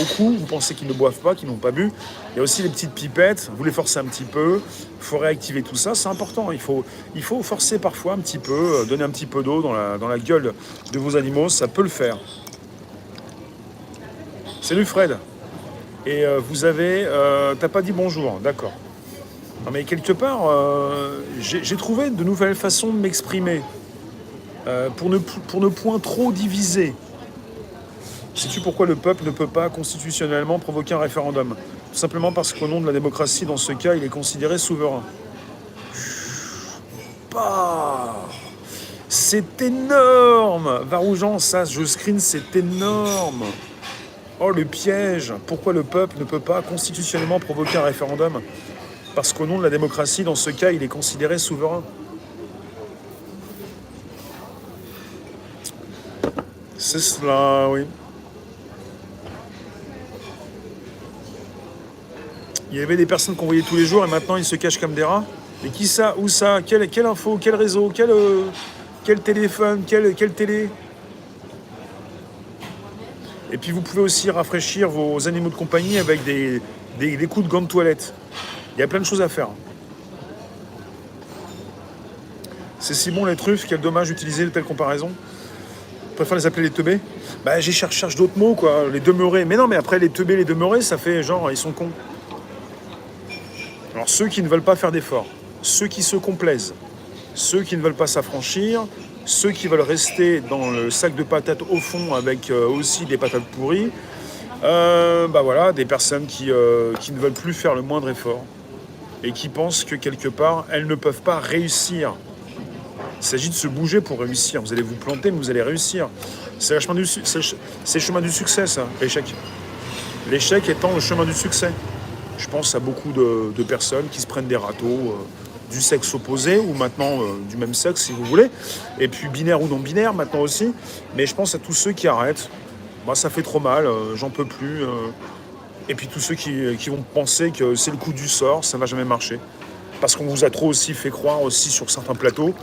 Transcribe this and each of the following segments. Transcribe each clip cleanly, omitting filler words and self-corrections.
beaucoup, vous pensez qu'ils ne boivent pas, qu'ils n'ont pas bu. Il y a aussi les petites pipettes, vous les forcez un petit peu, il faut réactiver tout ça, c'est important. Il faut forcer parfois un petit peu, donner un petit peu d'eau dans la gueule de vos animaux, ça peut le faire. Salut Fred. Et vous avez... t'as pas dit bonjour, d'accord. Non mais quelque part, j'ai trouvé de nouvelles façons de m'exprimer pour ne point trop diviser. Sais-tu pourquoi le peuple ne peut pas constitutionnellement provoquer un référendum? Tout simplement parce qu'au nom de la démocratie, dans ce cas, il est considéré souverain. Bah, c'est énorme! Varoujan, ça, je screen, c'est énorme! Oh, le piège! Pourquoi le peuple ne peut pas constitutionnellement provoquer un référendum? Parce qu'au nom de la démocratie, dans ce cas, il est considéré souverain. C'est cela, oui. Il y avait des personnes qu'on voyait tous les jours et maintenant ils se cachent comme des rats. Et qui ça? Où ça? Quelle info? Quel réseau? Quel téléphone? Quelle télé? Et puis vous pouvez aussi rafraîchir vos animaux de compagnie avec des coups de gants de toilette. Il y a plein de choses à faire. C'est si bon les truffes, quel dommage d'utiliser de telles comparaisons. Je préfère les appeler les teubés. Bah j'ai cherche d'autres mots quoi, les demeurés. Mais non mais après les teubés, les demeurés, ça fait genre ils sont cons. Alors ceux qui ne veulent pas faire d'efforts, ceux qui se complaisent, ceux qui ne veulent pas s'affranchir, ceux qui veulent rester dans le sac de patates au fond avec aussi des patates pourries, bah voilà, des personnes qui ne veulent plus faire le moindre effort et qui pensent que quelque part, elles ne peuvent pas réussir. Il s'agit de se bouger pour réussir. Vous allez vous planter, mais vous allez réussir. C'est le chemin du succès, ça, l'échec. L'échec étant le chemin du succès. Je pense à beaucoup de personnes qui se prennent des râteaux du sexe opposé ou maintenant du même sexe si vous voulez, et puis binaire ou non binaire maintenant aussi. Mais je pense à tous ceux qui arrêtent. Bah, ça fait trop mal, j'en peux plus. Et puis tous ceux qui vont penser que c'est le coup du sort, ça ne va jamais marcher. Parce qu'on vous a trop aussi fait croire aussi sur certains plateaux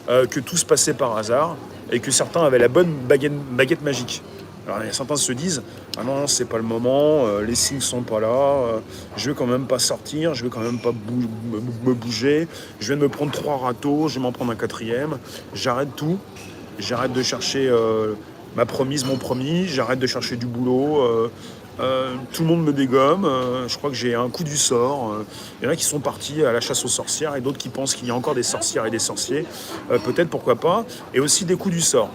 que tout se passait par hasard et que certains avaient la bonne baguette magique. Alors certains se disent ah non c'est pas le moment, les signes sont pas là, je vais quand même pas sortir, je vais quand même pas me bouger, je viens de me prendre 3 râteaux, je vais m'en prendre un 4e, j'arrête tout, j'arrête de chercher ma promise, mon promis, j'arrête de chercher du boulot, tout le monde me dégomme, je crois que j'ai un coup du sort, il y en a qui sont partis à la chasse aux sorcières et d'autres qui pensent qu'il y a encore des sorcières et des sorciers, peut-être pourquoi pas, et aussi des coups du sort.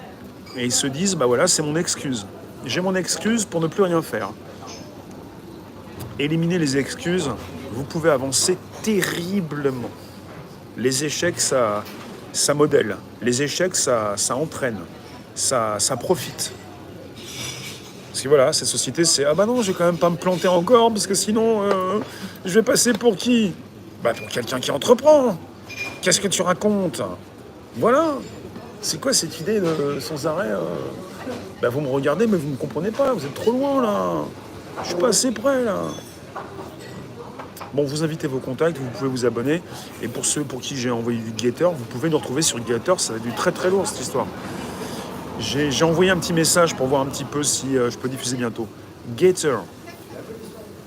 Et ils se disent bah voilà c'est mon excuse. J'ai mon excuse pour ne plus rien faire. Éliminer les excuses, vous pouvez avancer terriblement. Les échecs, ça modèle. Les échecs, ça entraîne. Ça profite. Parce que voilà, cette société, c'est ah bah non, je vais quand même pas me planter encore, parce que sinon, je vais passer pour qui? Bah pour quelqu'un qui entreprend. Qu'est-ce que tu racontes? Voilà. C'est quoi cette idée de sans arrêt bah vous me regardez mais vous ne me comprenez pas, vous êtes trop loin là. Je suis pas assez près là. Bon, vous invitez vos contacts, vous pouvez vous abonner. Et pour ceux pour qui j'ai envoyé du Gator, vous pouvez nous retrouver sur Gator, ça va être du très très lourd cette histoire. J'ai envoyé un petit message pour voir un petit peu si je peux diffuser bientôt. Gator.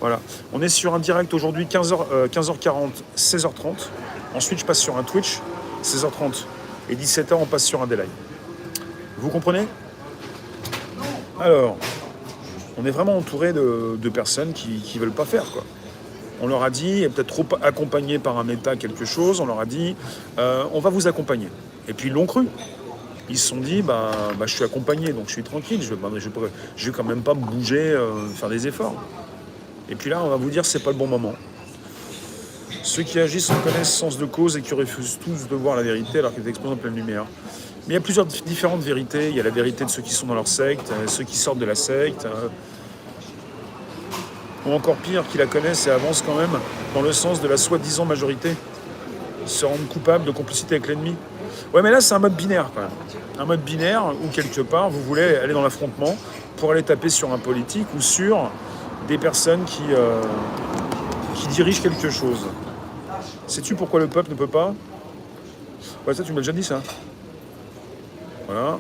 Voilà. On est sur un direct aujourd'hui 15h40, 16h30. Ensuite je passe sur un Twitch, 16h30. Et 17h, on passe sur un délai. Vous comprenez? Alors, on est vraiment entouré de personnes qui ne veulent pas faire, quoi. On leur a dit, et peut-être trop accompagné par un État quelque chose, on leur a dit, on va vous accompagner. Et puis ils l'ont cru. Ils se sont dit, bah, je suis accompagné, donc je suis tranquille, je vais quand même pas me bouger, faire des efforts. Et puis là, on va vous dire, c'est pas le bon moment. Ceux qui agissent en connaissent sens de cause et qui refusent tous de voir la vérité alors qu'ils exposent en pleine lumière. Mais il y a plusieurs différentes vérités. Il y a la vérité de ceux qui sont dans leur secte, ceux qui sortent de la secte, ou encore pire, qui la connaissent et avancent quand même dans le sens de la soi-disant majorité, se rendent coupables de complicité avec l'ennemi. Ouais, mais là, c'est un mode binaire quand même. Un mode binaire où quelque part, vous voulez aller dans l'affrontement pour aller taper sur un politique ou sur des personnes qui dirigent quelque chose. Sais-tu pourquoi le peuple ne peut pas? Ouais, ça, tu m'as déjà dit, ça. Voilà.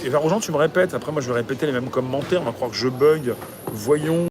Et Varoujan, tu me répètes. Après, moi, je vais répéter les mêmes commentaires. On va croire que je bug. Voyons.